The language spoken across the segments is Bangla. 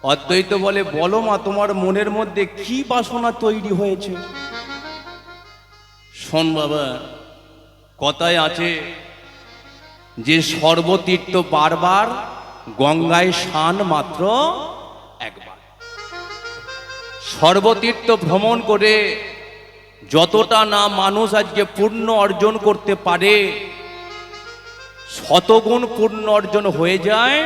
অদ্বৈত বলে, বলো মা তোমার মনের মধ্যে কি বাসনা তৈরি হয়েছে। শোন বাবা, কথায় আছে যে সর্বতীর্থ বারবার, গঙ্গায় স্নান মাত্র একবার। সর্বতীর্থ ভ্রমণ করে যতটা না মানুষ আজকে পুণ্য অর্জন করতে পারে, শতগুণ পুণ্য অর্জন হয়ে যায়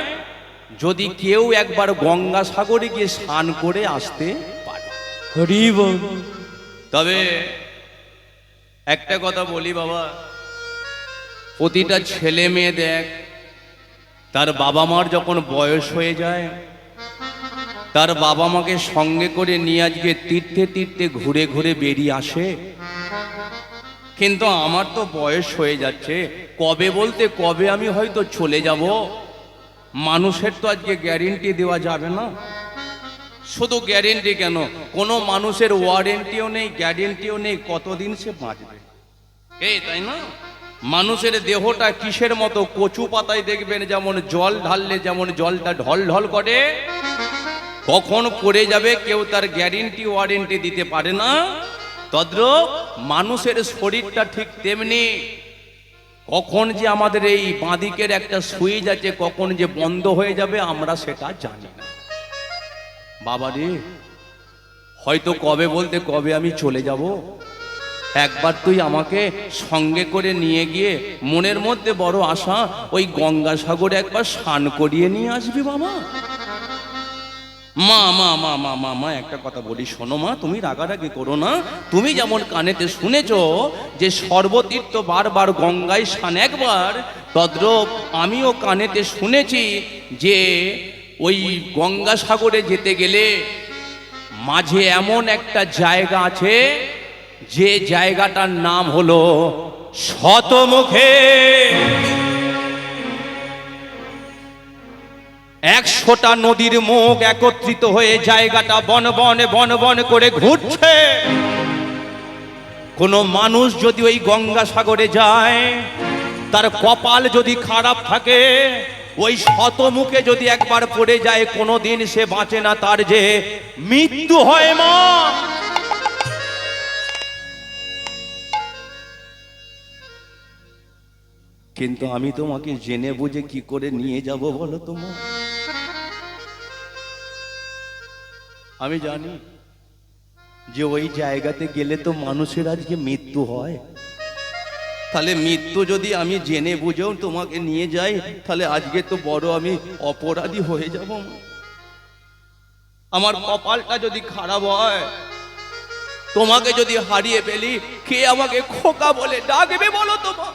যদি কেউ একবার গঙ্গাসাগরে গিয়ে স্নান করে আসতে পারে। হরি বল। তবে একটা কথা বলি বাবা, প্রতিটা ছেলে মেয়ে দেখ, তার বাবা মার যখন বয়স হয়ে যায়, তার বাবা মাকে সঙ্গে করে নিয়ে আজকে তীর্থে তীর্থে ঘুরে ঘুরে বেরিয়ে আসে। কিন্তু আমার তো বয়স হয়ে যাচ্ছে, কবে বলতে কবে আমি হয়তো চলে যাব, মানুষের তো আজকে গ্যারেন্টি দেওয়া যাবে না। শুধু গ্যারেন্টি কেন, কোনো মানুষের ওয়ারেন্টিও নেই, গ্যারেন্টিও নেই কতদিন সে বাঁচবে, এই তাই না? মানুষের দেহটা কিসের মতো, কচু পাতায় দেখবেন যেমন জল ঢাললে যেমন জলটা ঢল ঢল করে, কখন পড়ে যাবে কেউ তার গ্যারেন্টি ওয়ারেন্টি দিতে পারে না। তদ্রূপ মানুষের শরীরটা ঠিক তেমনি, কখন যে আমাদের এই বাঁদিকের একটা সুইচ আছে কখন যে বন্ধ হয়ে যাবে আমরা সেটা জানি না। বাবারে, হয়তো কবে বলতে কবে আমি চলে যাব, একবার তুই আমাকে সঙ্গে করে নিয়ে গিয়ে, মনের মধ্যে বড় আশা, ওই গঙ্গাসাগরে একবার স্নান করিয়ে নিয়ে আসবি বাবা। মা মা মা মা মা মা একটা কথা বলি, শোনো মা, তুমি রাগারাগি করো না। তুমি যেমন কানেতে শুনেছো যে সর্বতীর্থ বারবার গঙ্গায় স্নান একবার, তদ্রূপ আমিও কানেতে শুনেছি যে ওই গঙ্গাসাগরে যেতে গেলে মাঝে এমন একটা জায়গা আছে, যে জায়গাটার নাম হলো শতমুখে। 100টা নদীর মুখ একত্রিত হয়ে জায়গাটা বন বন বন বন করে ঘুরছে। কোনো মানুষ যদি ওই গঙ্গাসাগরে যায়, তার কপাল যদি খারাপ থাকে, ওই শতমুখে যদি একবার পড়ে যায় কোনোদিন সে বাঁচে না, তার যে মৃত্যু হয় মা। কিন্তু আমি তোমাকে জেনে বুঝে কি করে নিয়ে যাব বলো তো মা? আমি জানি যে ওই জায়গাতে গেলে তো মানুষের আজকে মৃত্যু হয়, তাহলে মৃত্যু যদি আমি জেনে বুঝেও তোমাকে নিয়ে যাই, তাহলে আজকে তো বড় আমি অপরাধী হয়ে যাব। আমার কপালটা যদি খারাপ হয়, তোমাকে যদি হারিয়ে ফেলি, কে আমাকে খোকা বলে ডাকবে বলো তো মা?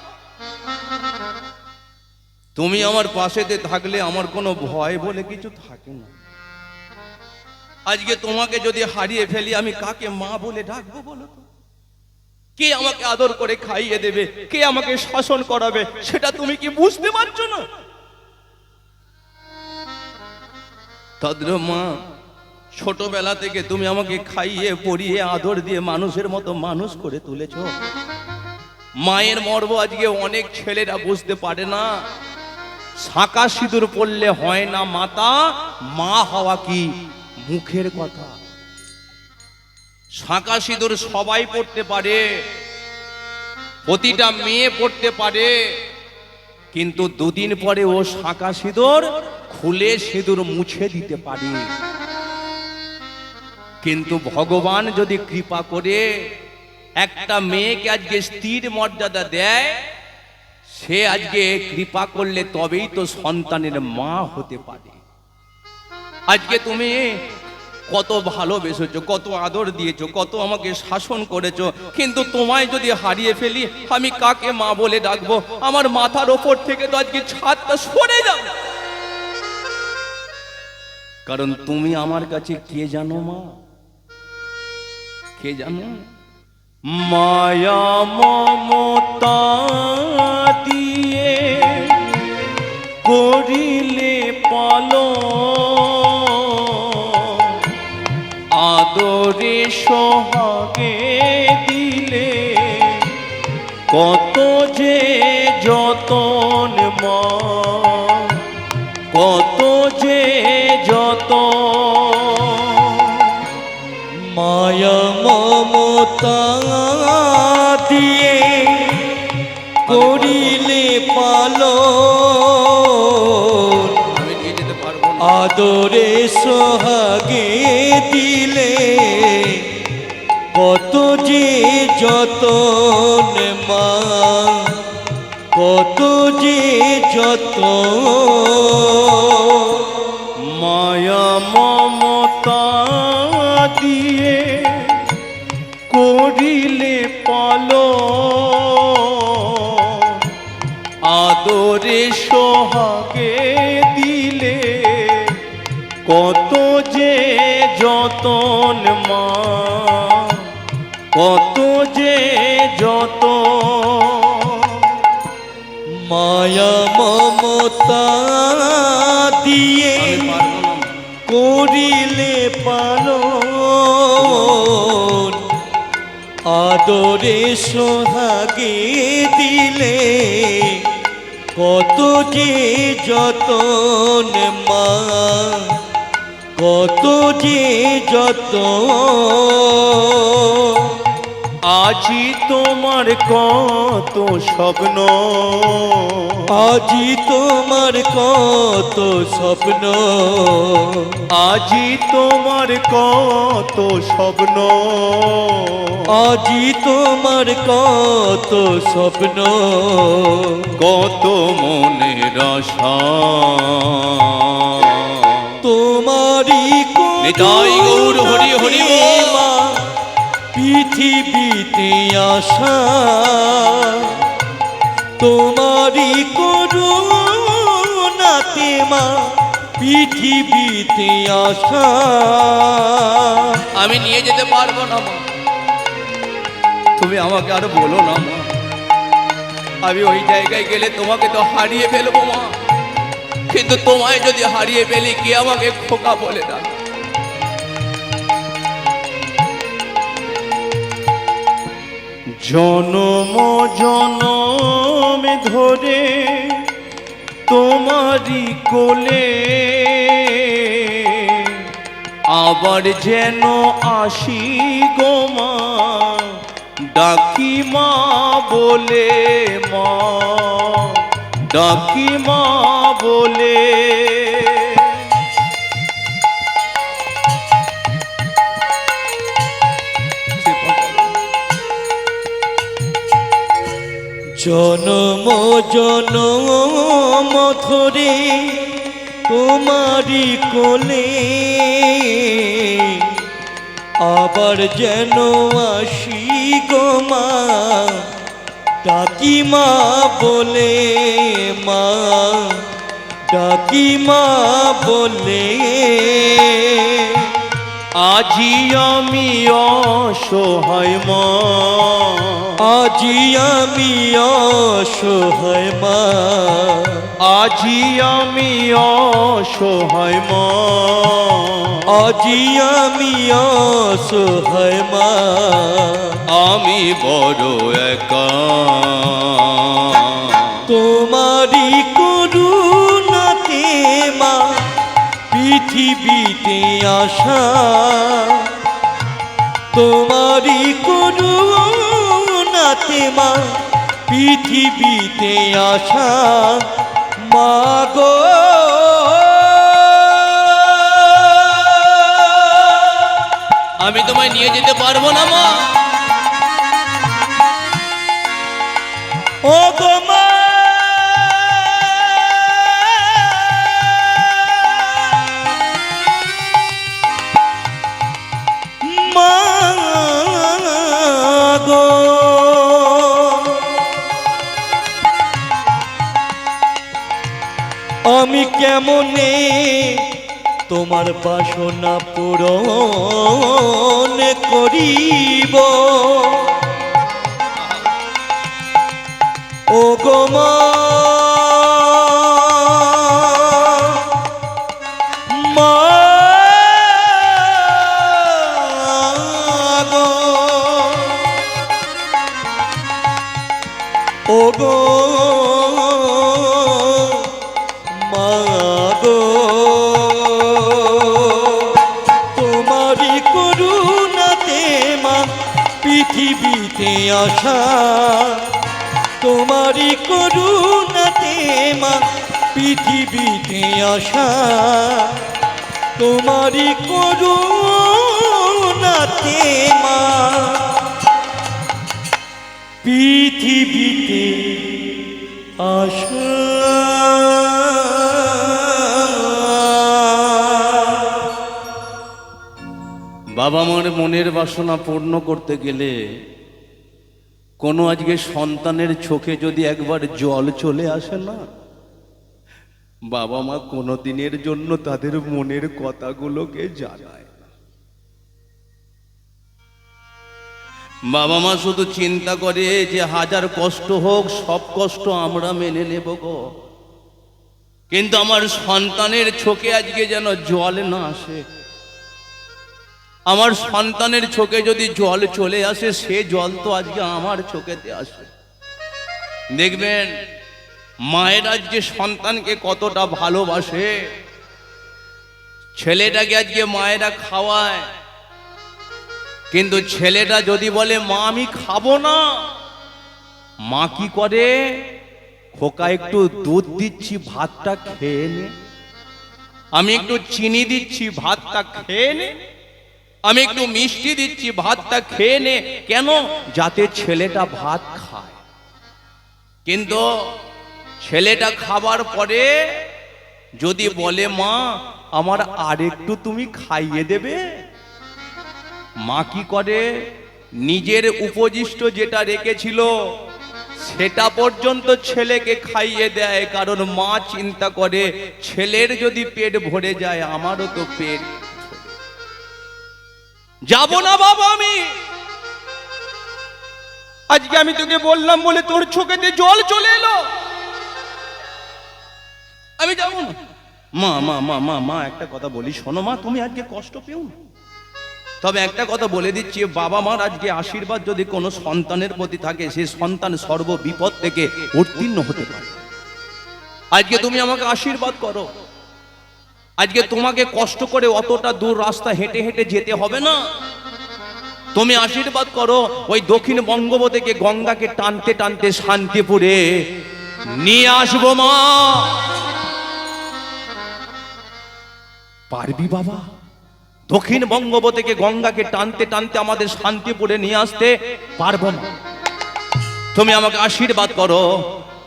তুমি আমার পাশেতে থাকলে আমার কোনো ভয় বলে কিছু থাকে না। আজকে তোমাকে যদি হারিয়ে ফেলি, আমি কাকে মা বলে ডাকবো বলো তো? কে আমাকে আদর করে খাইয়ে দেবে, কে আমাকে শাসন করাবে, সেটা তুমি কি বুঝতে পারছো না? তদ্রূপ মা, ছোটবেলা থেকে তুমি আমাকে খাইয়ে পরিয়ে আদর দিয়ে মানুষের মতো মানুষ করে তুলেছো। মায়ের মর্ম আজকে অনেক ছেলেরা বুঝতে পারে না। শাঁকা সিঁদুর পড়লে হয় না মাতা, মা হওয়া কি মুখের কথা। শাঁকা সিঁদুর সবাই পড়তে পারে, প্রতিটা মেয়ে পড়তে পারে, কিন্তু দুদিন পরে ও শাঁকা সিঁদুর খুলে সিঁদুর মুছে দিতে পারে। কিন্তু ভগবান যদি কৃপা করে একটা মেয়েকে আজকে স্ত্রীর মর্যাদা দেয়, সে আজকে কৃপা করলে তবেই তো সন্তানের মা হতে পারে। আজকে তুমি কত ভালোবেসেছো, কত আদর দিয়েছো, কত আমাকে শাসন করেছো, কিন্তু তোমায় যদি হারিয়ে ফেলি, আমি কাকে মা বলে ডাকবো? আমার মাথার ওপর থেকে তো আজকে ছাদটা সরে যাবে। কারণ তুমি আমার কাছে কে জানো মা? কে জানো? মায়া মমতা দিয়ে করিলে পালন, আদরে সোহাগে দিলে কত যে যতন মা, কত যে যতন। মায়া মমতা দিয়ে করিলে পালন, আমি নিয়ে যেতে পারবো না। আদরে সোহাগে দিলে কত যে যতন মা, কত যে যতন। মায়া মমতা দিয়ে করিলে পালন, আদরে সোহাগে দিলে কত যে যতন মা, কত যে যতন। মায়া মমতা দিয়ে আমি পারবো না। করিলে পালন, আদরে সোহাগে দিলে কত যে যতন মা, কত যে যতন। আজি তোমার কত স্বপ্ন, আজি তোমার কত স্বপ্ন, আজি তোমার কত স্বপ্ন, আজি তোমার কত স্বপ্ন। কত মনের আশা, তোমারই নিতাই গৌর হরি হরি বল। মা পৃথিবীতে আসা, তোমারই করুণাতে মা পৃথিবীতে আসা। আমি নিয়ে যেতে পারবো না মা, তুমি আমাকে আরো বলো না মা। আমি ওই জায়গায় গেলে তোমাকে তো হারিয়ে ফেলবো মা, কিন্তু তোমায় যদি হারিয়ে ফেলি কে আমাকে খোকা বলে না। জনম জনম ধরে তোমারই কোলে আবার যেন আসি গো মা, ডাকি মা বলে মা, ডাকি মা বলে। জনম জনম ধরে তোমারই কোলে আবার যেন আসি গো মা, ডাকি মা বলে মা, ডাকি মা বলে। আজি আমি অসহায় মা, আজি আমি অসহায় মা, আজি আমি অসহায় মা, আজি আমি অসহায় মা। আমি বড় একা, তোমারই করুণাতে মা পৃথিবীতে আসা, তোমারই করুণাতে মা পৃথিবীতে আসা। মা গো আমি তোমায় নিয়ে যেতে পারবো না মা। ও গো মা, মা গো আমি কেমনে তোমার বাসনা পূরণ করিব ও গো মা, মা গো ও গো মা গো, তোমারই করুণা পৃথিবীতে আসা তোমারই করুণাতে মা পৃথিবীতে আসা তোমারই করুণাতে মা পৃথিবীতে আসা বাবা মার মনের বাসনা পূর্ণ করতে গেলে কোনো আজকে সন্তানের চোখে যদি একবার জল চলে আসে না, বাবা মা কোনো দিনের জন্য তাদের মনের কথাগুলোকে জানায় না। বাবা মা শুধু চিন্তা করে যে হাজার কষ্ট হোক সব কষ্ট আমরা মেনে নেব গো, কিন্তু আমার সন্তানের চোখে আজকে যেন জল না আসে। আমার সন্তানের চোখে যদি জল চলে আসে, সে জল তো আজকে আমার চোখেতে আসে। দেখবেন মায়েরা যে সন্তানকে কতটা ভালোবাসে, ছেলেটাকে আজকে মায়েরা খাওয়ায়, কিন্তু ছেলেটা যদি বলে মা আমি খাবো না, মা কি করে, খোকা একটু দুধ দিচ্ছি ভাতটা খেয়ে নে, আমি একটু চিনি দিচ্ছি ভাতটা খেয়ে নে, আমি একটু মিষ্টি দিচ্ছি ভাতটা খেয়ে নে, কেন, যাতে ছেলেটা ভাত খায়। কিন্তু ছেলেটা খাবার পরে যদি বলে মা আমার আরেকটু তুমি খাইয়ে দেবে, মা কি করে, নিজের উপজিষ্ট যেটা রেখেছিল সেটা পর্যন্ত ছেলেকে খাইয়ে দেয়, কারণ মা চিন্তা করে ছেলের যদি পেট ভরে যায় আমারও তো পেট যাব না বাবা, আমি আজকে আমি তোকে বললাম বলে তোর চোখেতে জল চলে এলো, আমি যাব না। মা মা মা মা মা একটা কথা বলি শোনো মা, তুমি আজকে কষ্ট পেও না, তবে একটা কথা বলে দিচ্ছি, বাবা মার আজকে আশীর্বাদ যদি কোনো সন্তানের প্রতি থাকে, সেই সন্তান সর্ব বিপদ থেকে উত্তীর্ণ হতে পারে। আজকে তুমি আমাকে আশীর্বাদ করো, আজকে তোমাকে কষ্ট করে অতটা দূর রাস্তা হেঁটে হেঁটে যেতে হবে না, তুমি আশীর্বাদ করো ওই দক্ষিণ বঙ্গোপ থেকে গঙ্গাকে টানতে টানতে শান্তিপুরে নিয়ে আসবো মা। পারবি বাবা? দক্ষিণ বঙ্গোপ থেকে গঙ্গাকে টানতে টানতে আমাদের শান্তিপুরে নিয়ে আসতে পারবো না? তুমি আমাকে আশীর্বাদ করো,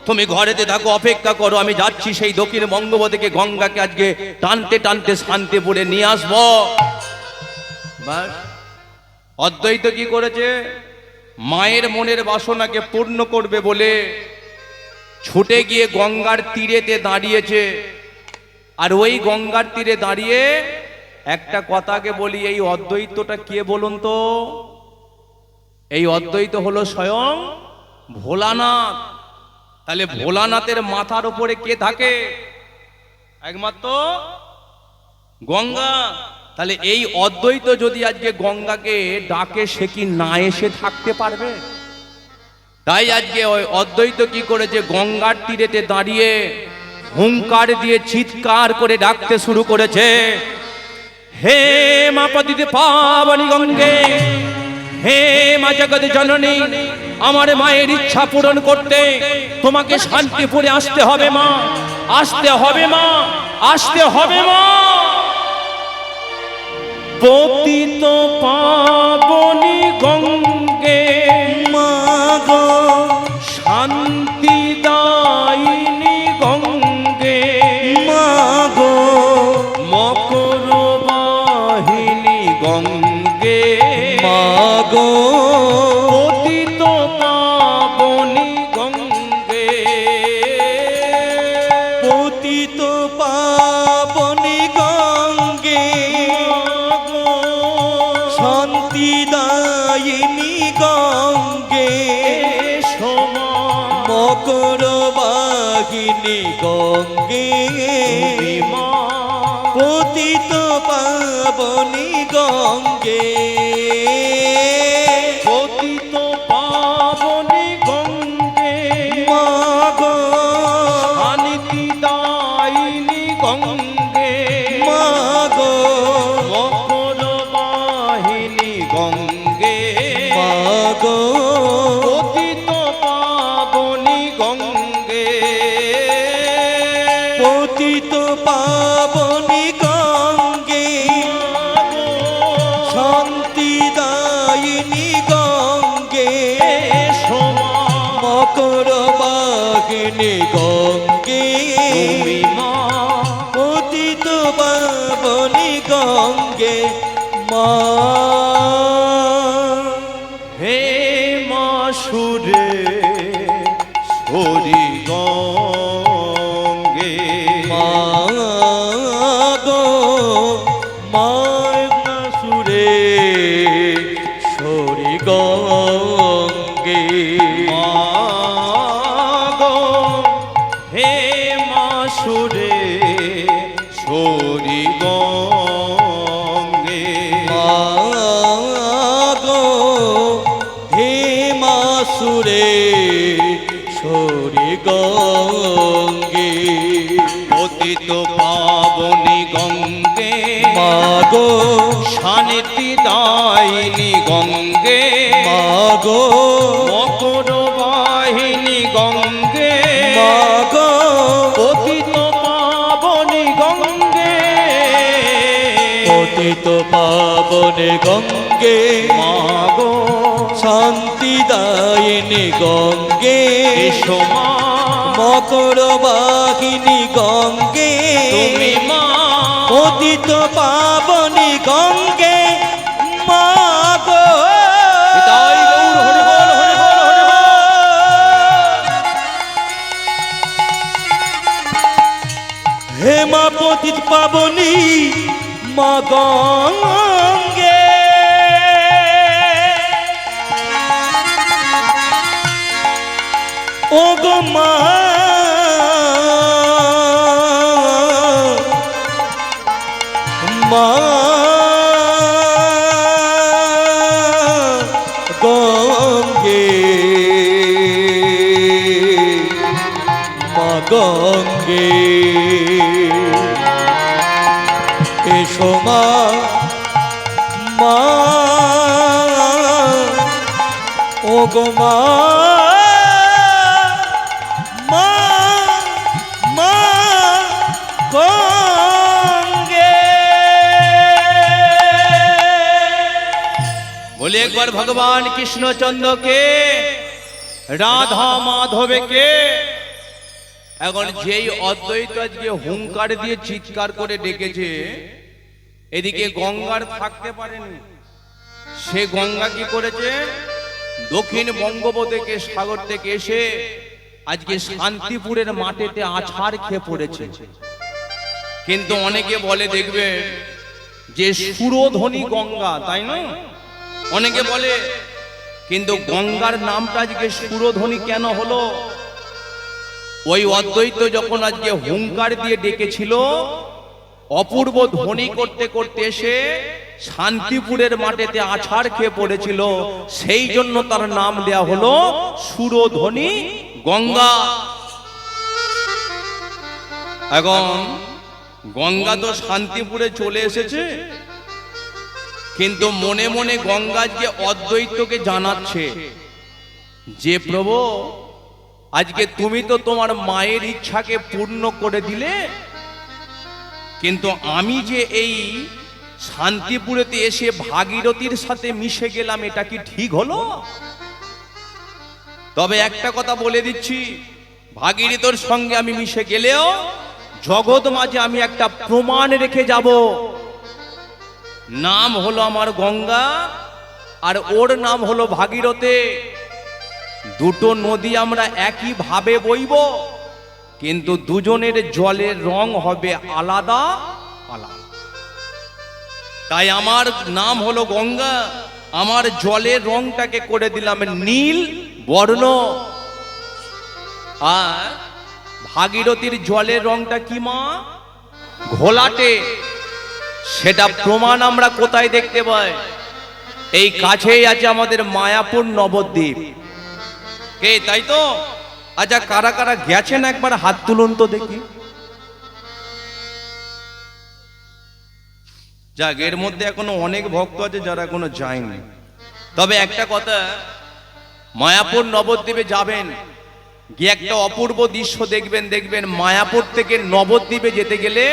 তুমি ঘরেতে থাকো, অপেক্ষা করো, আমি যাচ্ছি সেই দক্ষিণ বঙ্গোপ থেকে গঙ্গাকে আজকে টানতে টানতে শান্তিপুরে নিয়ে আসবো। বাস, অদ্বৈত কি করেছে, মায়ের মনের বাসনাকে পূর্ণ করবে বলে ছুটে গিয়ে গঙ্গার তীরেতে দাঁড়িয়েছে। আর ওই গঙ্গার তীরে দাঁড়িয়ে একটা কথাকে বলি, এই অদ্বৈতটা কে বলুন তো? এই অদ্বৈত হলো স্বয়ং ভোলানাথ। তাহলে ভোলানাথের মাথার উপরে কে থাকে? একমাত্র গঙ্গা। তাহলে এই অদ্বৈত যদি আজকে গঙ্গাকে ডাকে, সে কি না এসে থাকতে পারবে? তাই আজকে ওই অদ্বৈত কি করেছে, গঙ্গার তীরেতে দাঁড়িয়ে হুঙ্কার দিয়ে চিৎকার করে ডাকতে শুরু করেছে, হে মা পতিতে পাবনী গঙ্গে, হে মা জগৎ জননী, আমার মায়ের ইচ্ছা পূরণ করতে তোমাকে শান্তিপুরে আসতে হবে মা, আসতে হবে মা, আসতে হবে মা। পতিত পাবনী গঙ্গে মা গো, শান্তি দায়িনী গঙ্গে মা গো, মকর বাহিনী গঙ্গে মা গো, পতিত পাবনী গঙ্গে, পতিত পাবনী গঙ্গে, শান্তিদায়িনী গঙ্গে, মকর বাহিনী গঙ্গে, পতিত পাবনী গঙ্গে, পতিত পাবনী গঙ্গে, মা গো, শান্তি দায়িনী গঙ্গে, মা গো, মকর বাহিনী গঙ্গে, মা গো, বাহিনী গঙ্গে তুমি মা পতিত পাবনী গঙ্গে মা হে মা সুরে সরি গঙ্গে মা গো মায়না সুরে সরি গঙ্গে মা গো হে মা সুরে সরি গঙ্গে মা গো হে মা সুরে সরি গঙ্গে পতিত পাবনী গঙ্গে মা গো শান্তি দায়িনী গঙ্গে মা গো মকর বাহিনী গঙ্গে মা গো পতিত পাবনী গঙ্গে পতিত পাবনে গঙ্গে মা গো শান্তি দায়িনী গঙ্গে এসো মা মকর বাহিনী গঙ্গে তুমি মা পতিত পাবনী গঙ্গে মা গো তাই গৌর হরি বল, হরি বল, হরি বল। হে মা পতিত পাবনী মা গঙ্গে ও গো মা মা গঙ্গে মা গঙ্গে এসো মা মা ও গো মা মা মা গঙ্গে বলি একবার ভগবান কৃষ্ণচন্দ্রকে, রাধা মাধবকে। এখন যেই অদ্বৈত আজকে হুঙ্কার দিয়ে চিৎকার করে ডেকেছে, এদিকে গঙ্গার থাকতে পারেনি। সে গঙ্গা কি করেছে, দক্ষিণ বঙ্গোপসাগর সাগর থেকে এসে আজকে শান্তিপুরের মাটিতে আছাড় খেয়ে পড়েছে। কিন্তু অনেকে বলে দেখবে যে সুরধ্বনি গঙ্গা, তাই না? অনেকে বলে, কিন্তু গঙ্গার নামটা আজকে সুরধ্বনি কেন হলো? ওই অদ্বৈত যখন আজকে হুঙ্কার দিয়ে ডেকেছিল, অপূর্ব ধ্বনি করতে করতে এসে শান্তিপুরের মাটিতে আছাড় খেয়ে পড়েছিল, সেই জন্য তার নাম দেয়া হলো সুরধ্বনি গঙ্গা। এখন গঙ্গা তো শান্তিপুরে চলে এসেছে, কিন্তু মনে মনে গঙ্গা আজকে অদ্বৈতকে জানাচ্ছে যে প্রভু, আজকে তুমি তো তোমার মায়ের ইচ্ছাকে পূর্ণ করে দিলে, কিন্তু আমি যে এই শান্তিপুরেতে এসে ভাগীরথীর সাথে মিশে গেলাম, এটা কি ঠিক হলো? তবে একটা কথা বলে দিচ্ছি, ভাগীরথীর সঙ্গে আমি মিশে গেলেও জগৎ মাঝে আমি একটা প্রমাণ রেখে যাব। নাম হলো আমার গঙ্গা, আর ওর নাম হলো ভাগীরথী। দুটো নদী আমরা একই ভাবে বইব, কিন্তু দুজনের জলের রং হবে আলাদা আলাদা। তাই আমার নাম হলো গঙ্গা, আমার জলের রংটাকে করে দিলাম নীল বর্ণ। আর ভাগীরথীর জলের রংটা কি মা? ঘোলাটে। সেটা প্রমাণ আমরা কোথায় দেখতে পাই? এই কাছেই আছে আমাদের মায়াপুর নবদ্বীপ। কে, তাই তো? আচ্ছা, কারা কারা গেছেন একবার হাত তুলুন তো দেখি। যাক, এর মধ্যে এখনো অনেক ভক্ত আছে যারা এখনো যায়নি। তবে একটা কথা, মায়াপুর নবদ্বীপে যাবেন, গিয়ে একটা অপূর্ব দৃশ্য দেখবেন। দেখবেন মায়াপুর থেকে নবদ্বীপে যেতে গেলে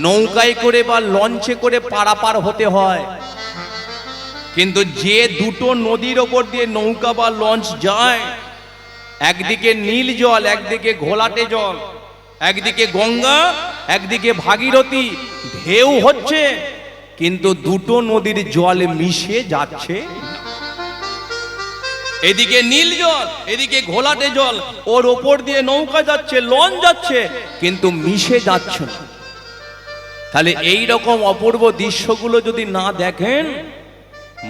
নৌকায় করে বা লঞ্চে করে পারাপার হতে হয়, কিন্তু যে দুটো নদীর ওপর দিয়ে নৌকা বা লঞ্চ যায়, একদিকে নীল জল, একদিকে ঘোলাটে জল, একদিকে গঙ্গা, একদিকে ভাগীরথী, ঢেউ হচ্ছে, কিন্তু দুটো নদীর জল মিশে যাচ্ছে। এদিকে নীল জল, এদিকে ঘোলাটে জল, ওর ওপর দিয়ে নৌকা যাচ্ছে, লঞ্চ যাচ্ছে, কিন্তু মিশে যাচ্ছে না। তাহলে এই রকম অপূর্ব দৃশ্যগুলো যদি না দেখেন,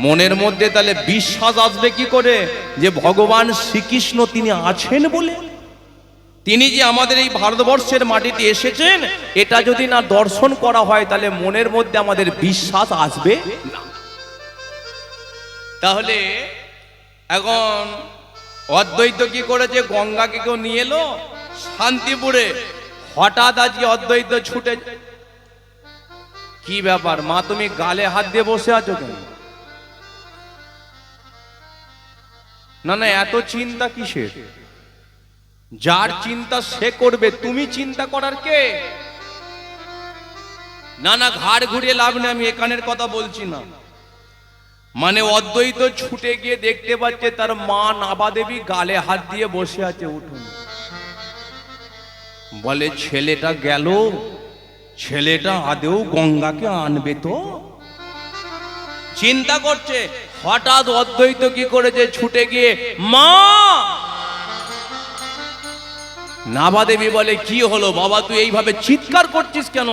মনের মধ্যে তাহলে বিশ্বাস আসবে কি করে যে ভগবান শ্রীকৃষ্ণ তিনি আছেন বলে? তিনি যে আমাদের এই ভারতবর্ষের মাটিতে এসেছেন, এটা যদি না দর্শন করা হয়, তাহলে মনের মধ্যে আমাদের বিশ্বাস আসবে না। তাহলে এখন অদ্বৈত কি করেছে? গঙ্গাকে কেউ নিয়ে এলো শান্তিপুরে, হঠাৎ আজকে অদ্বৈত ছুটে, কি ব্যাপার মা, তুমি গালে হাত দিয়ে বসে আছো কেন? না না, এত চিন্তা কিসের? যার চিন্তা সে করবে, তুমি চিন্তা করার কে? না না, ঘাড় ঘুরিয়ে লাভ নেই, আমি এখানের কথা বলছি না। মানে অদ্বৈত ছুটে গিয়ে দেখতে পাচ্ছে তার মা নাবা দেবী গালে হাত দিয়ে বসে আছে উঠুন। বলে ছেলেটা গেল, ছেলেটা আদেও গঙ্গাকে আনবে তো? চিন্তা করছে। হঠাৎ অদ্বৈত কি করেছে? ছুটে গিয়ে মা। নাবা দেবী বলে কি হলো বাবা, তুই এইভাবে চিৎকার করছিস কেন?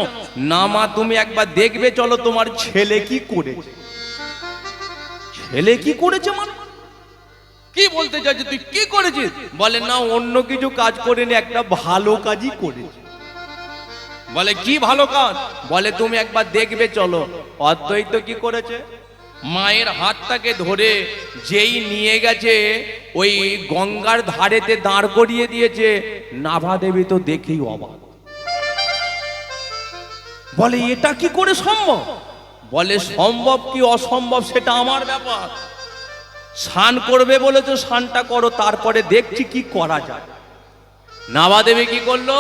না মা, তুমি একবার দেখবে চলো তোমার ছেলে কি করেছে। ছেলে কি করেছে মানে? কি বলতে চাইছিস, তুই কি করেছিস? বলে না, অন্য কিছু কাজ করিনি, একটা ভালো কাজই করেছি। বলে কি ভালো কাজ? বলে তুমি একবার দেখবে চলো। অদ্বৈত কি করেছে? মায়ের হাতটাকে ধরে যেই নিয়ে গেছে ওই গঙ্গার ধারেতে দাঁড় করিয়ে দিয়েছে। নাভা দেবী তো দেখেই অবাক, বলে এটা কি করে সম্ভব? বলে সম্ভব কি অসম্ভব সেটা আমার ব্যাপার। স্নান করবে বলেছো, স্নানটা করো, তারপরে দেখছি কি করা যায়। নাভা দেবী কি করলো?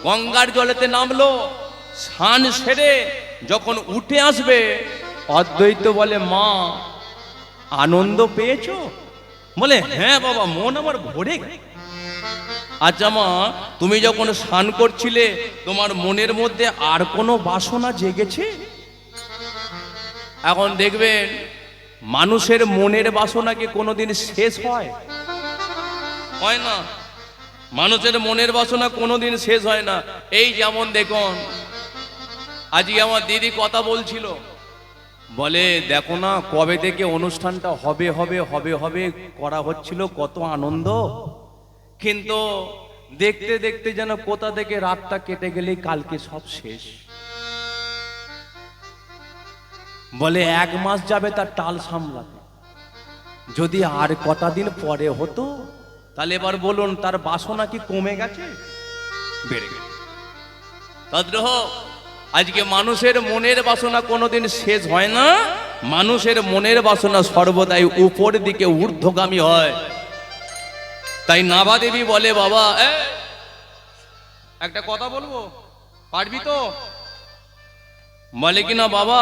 গঙ্গার জলেতে নামলো, স্নান সেরে যখন উঠে আসবে, অদ্বৈত বলে মা আনন্দ পেয়েছো? বলে হ্যাঁ বাবা, মন আমার ভরে গেছে। আচ্ছা মা, তুমি যখন স্নান করছিলে তোমার মনের মধ্যে আর কোনো বাসনা জেগেছে? এখন দেখবেন মানুষের মনের বাসনা কি কোনোদিন শেষ হয়? হয় না। মানুষের মনের বাসনা কোনোদিন শেষ হয় না। এই যেমন দেখুন, আজকে আমার দিদি কথা বলছিল, বলে দেখো না কবে থেকে অনুষ্ঠানটা হবে হবে হবে হবে করা হচ্ছিল, কত আনন্দ, কিন্তু দেখতে দেখতে যেন কোথা থেকে রাতটা কেটে গেলেই কালকে সব শেষ। বলে 1 মাস যাবে তার টাল সামলাতে, যদি আর কটা দিন পরে হতো তাহলে এবার বলুন তার বাসনা কি কমে গেছে? বেড়ে গেছে। তদ্রহ আজকে মানুষের মনের বাসনা কোনোদিন শেষ হয় না। মানুষের মনের বাসনা সর্বদাই উপর দিকে ঊর্ধ্বগামী হয়। তাই নাভা দেবী বলে বাবা একটা কথা বলবো, পারবি তো? বলে কিনা বাবা,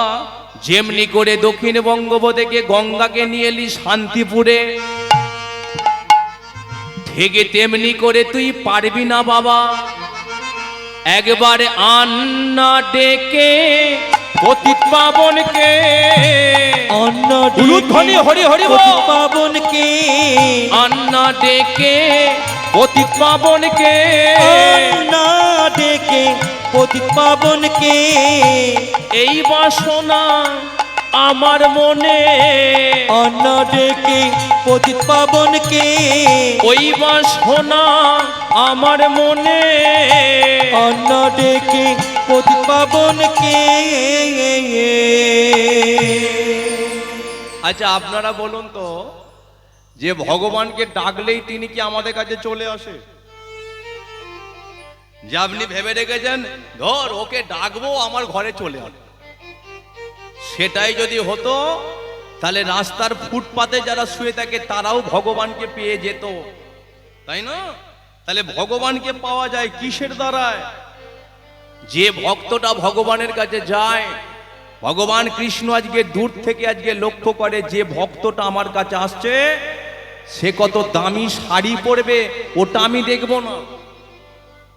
যেমনি করে দক্ষিণবঙ্গ থেকে গঙ্গাকে নিয়ে এলি শান্তিপুরে, থেকে তেমনি করে তুই পারবি না বাবা। একবার আন্না ডেকে পতিত পাবনকে, অন্ন উলুধ্বনি হরি হরি পতিত পাবনকে, আন্না ডেকে পতিত পাবনকে, অন্ন ডেকে পতিত পাবনকে, এই বাসনা আমার মনে, অন্ন ডেকে পতিত পাবনকে, ওই বাসনা আমার মনে, অন্ন ডেকে পতিত পাবনকে। আচ্ছা আপনারা বলুন তো, যে ভগবানকে ডাকলেই তিনি কি আমাদের কাছে চলে আসে? যে আপনি ভেবে রেখেছেন ধর ওকে ডাকবো আমার ঘরে চলে আসবে, সেটাই যদি হতো তাহলে রাস্তার ফুটপাতে যারা শুয়ে থাকে তারাও ভগবানকে পেয়ে যেত, তাই না? তাহলে ভগবানকে পাওয়া যায় কিসের দ্বারায়? যে ভক্তটা ভগবানের কাছে যায়, ভগবান কৃষ্ণ আজকে দূর থেকে আজকে লক্ষ্য করে যে ভক্তটা আমার কাছে আসছে সে কত দামি শাড়ি পরবে ওটা আমি দেখব না,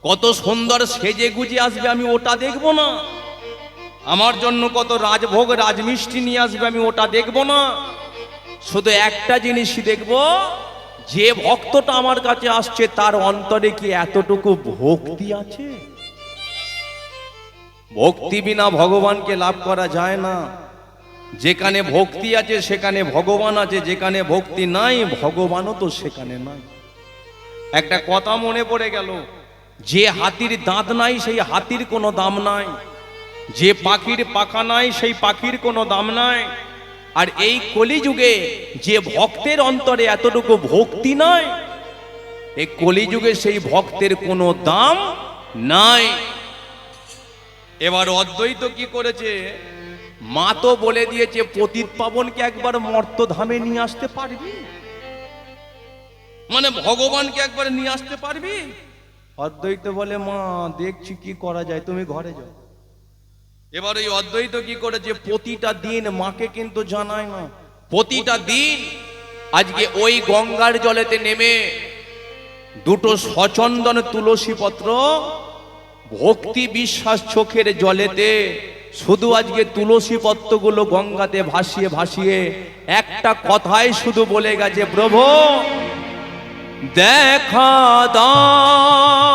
কত সুন্দর সেজে গুজে আসবে আমি ওটা দেখব না, আমার জন্য কত রাজভোগ রাজমিষ্টি নিয়ে আসবে আমি ওটা দেখব না। শুধু একটা জিনিসই দেখব, যে ভক্তটা আমার কাছে আসছে তার অন্তরে কি এতটুকু ভক্তি আছে। ভক্তি বিনা ভগবানকে লাভ করা যায় না। যেখানে ভক্তি আছে সেখানে ভগবান আছে, যেখানে ভক্তি নাই ভগবানও তো সেখানে নাই। একটা কথা মনে পড়ে গেল, যে হাতির দাঁত নাই সেই হাতির কোনো দাম নাই, যে পাখির পাখা নাই সেই পাখির কোনো দাম নাই। আর এই কলিযুগে যে ভক্তের অন্তরে এতটুকু ভক্তি নাই, এই কলিযুগে সেই ভক্তের কোনো দাম নাই। এবার অদ্বৈত কি করেছে, মা তো বলে দিয়েছে পতিত পাবনকে একবার মর্তধামে নিয়ে আসতে পারবি, মানে ভগবানকে একবার নিয়ে আসতে পারবি। অদ্বৈত বলে মা দেখছি কি করা যায়, তুমি ঘরে যাও। এবার ওই অদ্বৈত কি করেছে, প্রতিটা দিন মাকে কিন্তু জানায় না, প্রতিটা দিন আজকে ওই গঙ্গার জলেতে নেমে দুটো সচন্দন তুলসী পত্র ভক্তি বিশ্বাস চোখের জলেতে শুধু আজকে তুলসী পত্রগুলো গঙ্গাতে ভাসিয়ে ভাসিয়ে একটা কথাই শুধু বলে গেছে, প্রভু দেখা দাও,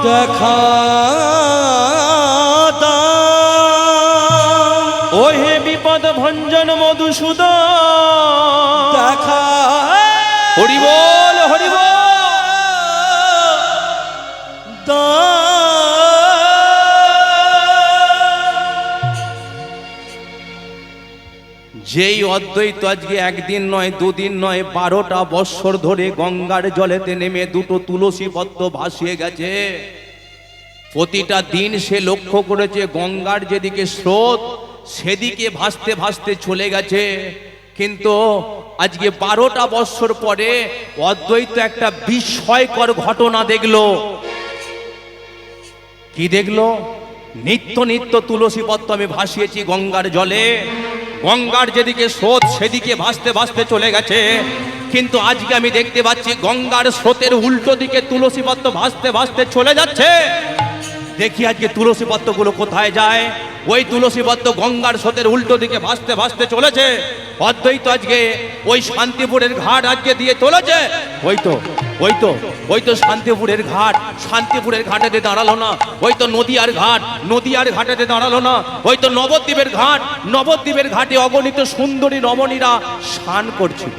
দেখা দাও, ও হে বিপদ ভঞ্জন মধুসূদন, দেখা হরি বল হরি বল। যেই অদ্বৈত আজকে একদিন নয় দুদিন নয় 12টা বৎসর ধরে গঙ্গার জলেতে নেমে দুটো তুলসী পত্র ভাসিয়ে গেছে, প্রতিটা দিন সে লক্ষ্য করেছে গঙ্গার যেদিকে স্রোত সেদিকে ভাসতে ভাসতে চলে গেছে। কিন্তু আজকে 12টা বৎসর পরে অদ্বৈত একটা বিস্ময়কর ঘটনা দেখলো। কি দেখলো? নিত্য নিত্য তুলসী পত্র আমি ভাসিয়েছি গঙ্গার জলে, গঙ্গার যেদিকে স্রোত সেদিকে ভাসতে ভাসতে চলে গেছে, কিন্তু আজকে আমি দেখতে পাচ্ছি গঙ্গার স্রোতের উল্টো দিকে তুলসী পত্র ভাসতে ভাসতে চলে যাচ্ছে। দেখি আজকে তুলসী পত্রগুলো কোথায় যায়। ওই তুলসী পত্র গঙ্গার স্রোতের উল্টো দিকে ভাসতে ভাসতে চলেছে। অদ্বৈত আজকে ওই শান্তিপুরের ঘাট আজকে দিয়ে চলেছে। ওই তো শান্তিপুরের ঘাট, শান্তিপুরের ঘাটেতে দাঁড়ালো না। ওই তো নদিয়ার ঘাট, নদিয়ার ঘাটেতে দাঁড়ালো না। ওই তো নবদ্বীপের ঘাট, নবদ্বীপের ঘাটে অগণিত সুন্দরী রমণীরা স্নান করছিল।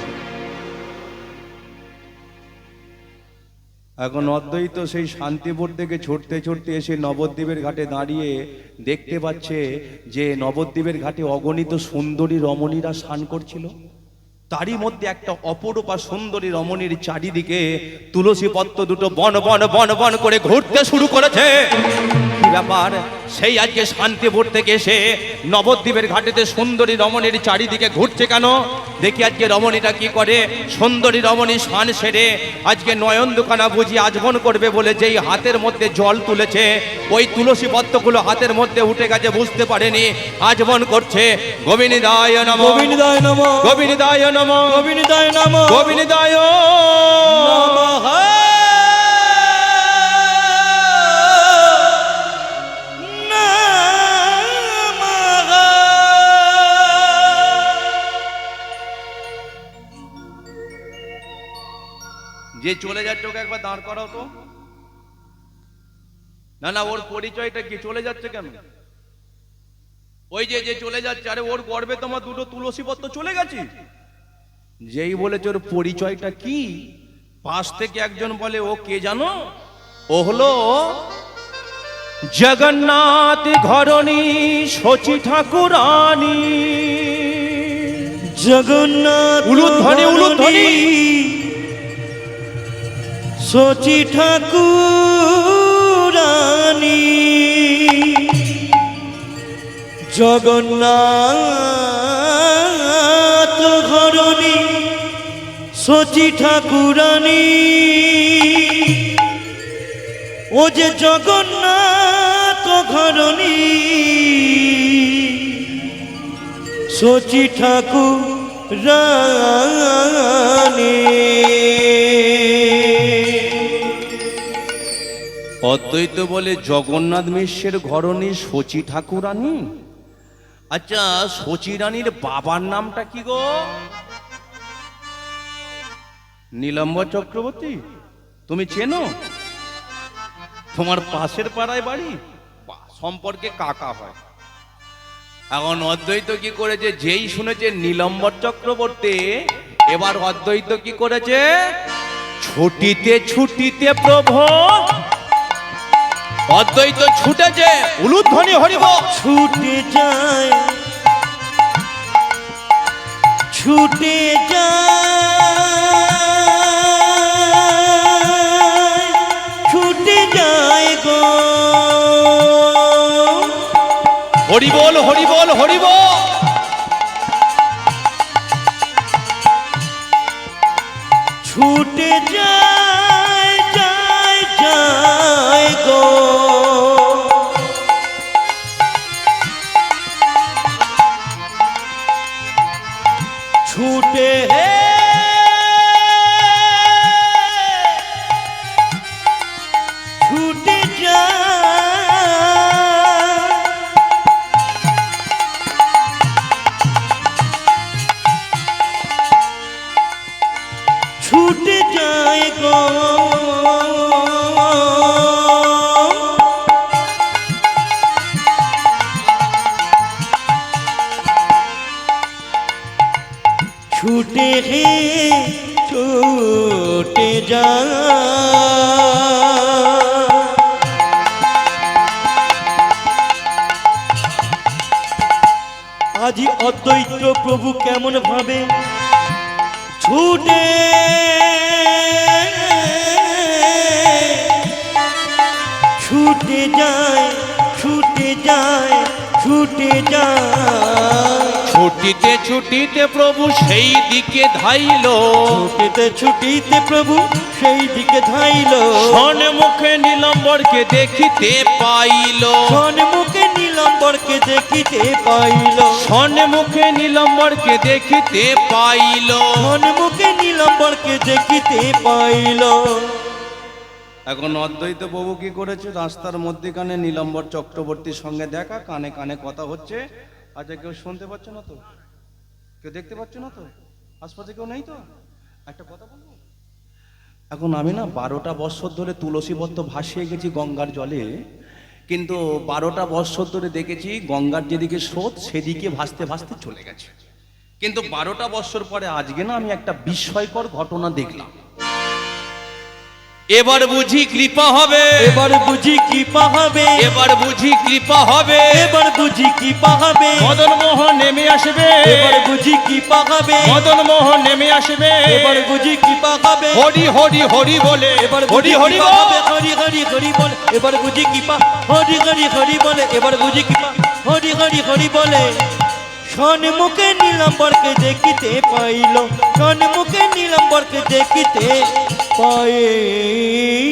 এখন অদ্বৈত সেই শান্তিপুর থেকে ছুটতে ছুটতে এসে নবদ্বীপের ঘাটে দাঁড়িয়ে দেখতে পাচ্ছে যে নবদ্বীপের ঘাটে অগণিত সুন্দরী রমণীরা স্নান করছিল। তারই মধ্যে একটা অপরূপা সুন্দরী রমণীর চারিদিকে তুলসী পত্র দুটো বন বন বন বন করে ঘুরতে শুরু করেছে। কি ব্যাপার? সেই আজকে শান্তিপুর থেকে এসে নবদ্বীপের ঘাটেতে সুন্দরী রমণীর চারিদিকে ঘুরছে কেন? দেখি আজকে রমণীটা কি করে। সুন্দরী রমণী স্নান সেরে আজকে নয়ন দুখানা বুঝিয়ে আজমন করবে বলে যেই হাতের মধ্যে জল তুলেছে, ওই তুলসী পত্রগুলো হাতের মধ্যে উঠে গেছে, বুঝতে পারেনি, আজমন করছে। গোবিন্দায় নমঃ, গোবিন্দায় নমঃ, গোবিন্দায় নমঃ, গোবিন্দায় নমঃ, গোবিন্দায় নমঃ। যে চলে যাচ্ছে ওকে একবার দাঁড় করাও তো। না না, ওর পরিচয়টা কি? চলে যাচ্ছে কেন? ওই যে চলে যাচ্ছে, আরে ওর গর্বে তোমার দুটো তুলসী পত্র চলে গেছে। যেই বলেছে ওর পরিচয়টা কি, পাশ থেকে একজন বলে ও কে জানো? ও হলো জগন্নাথ ঘরণী শচী ঠাকুরানী। জগন্নাথ উলুধ্বনি উলুধ্বনি শচী ঠাকুরানী। জগন্নাথ ঘরণী শচী ঠাকুরানী। ও যে জগন্নাথ ঘরণী শচী ঠাকুরানী। রানী। অদ্বৈত বলে জগন্নাথ মিশ্রের ঘরণী শচী ঠাকুরানী। আচ্ছা, শচী রানীর বাবার নামটা কি গো? নীলাম্বর চক্রবর্তী। তুমি চেনো? তোমার পাশের পাড়ায় বাড়ি, সম্পর্কে কাকা হয়। এখন অদ্বৈত কি করেছে, যেই শুনেছে নীলাম্বর চক্রবর্তী, এবার অদ্বৈত কি করেছে, ছুটিতে ছুটিতে প্রভু অদ্বৈত ছুটেছে, উলুধ্বনি হরিব ছুটে যায়, ছুটে যায়, ছুটে যায় গো। হরিবল হরিবল হরিব। ছুটে যায়, যায়, যায় গো। ছুটে ছুটে যায়, ছুটে যায় গো। ছুটে হে ছুটে যায়। আজি অদ্বৈত প্রভু কেমন ভাবে ছুটে ছুটে যায়, ছুটে যায়, ছুটে যায়। ছুটিতে ছুটিতে প্রভু সেই দিকে ধাইল, ছুটিতে ছুটিতে প্রভু সেই দিকে ধাইল। সন্মুখে নীলাম্বরকে দেখিতে পাইল, সন্মুখে নীলাম্বরকে দেখিতে পাইল, সন্মুখে নীলাম্বরকে দেখিতে পাইল। সন্মুখে নীলাম্বরকে দেখিতে পাইল। এখন অদ্বৈত প্রভু কি করেছে, রাস্তার মধ্যেখানে নীলাম্বর চক্রবর্তীর সঙ্গে দেখা, কানে কানে কথা হচ্ছে। আচ্ছা, কেউ শুনতে পাচ্ছ না তো? কেউ দেখতে পাচ্ছ না তো? আশপাশে কেউ নেই তো? একটা কথা বলবো। এখন আমি না 12টা বৎসর ধরে তুলসী পত্র ভাসিয়ে গেছি গঙ্গার জলে, কিন্তু 12টা বৎসর ধরে দেখেছি গঙ্গার যেদিকে স্রোত সেদিকে ভাসতে ভাসতে চলে গেছে। কিন্তু 12টা বৎসর পরে আজকে না আমি একটা বিস্ময়কর ঘটনা দেখলাম। এবার বুঝি কৃপা হবে, এবার বুঝি কৃপা হবে, এবার বুঝি কৃপা হবে, এবার বুঝি কৃপা হবে, মদন মোহন নেমে আসবে, এবার বুঝি কৃপা হবে, মদন মোহন নেমে আসবে, এবার বুঝি কৃপা হবে। হরি হরি হরি বলে, এবার হরি হরি কৃপা হবে, বল। হরি হরি হরি বলে, এবার বুঝি কৃপা, হরি হরি হরি বলে, এবার বুঝি কৃপা, হরি হরি হরি বলে। সন্মুখে নীলাম্বরকে দেখিতে পাইল, সন্মুখে নীলাম্বরকে দেখিতে পাইল।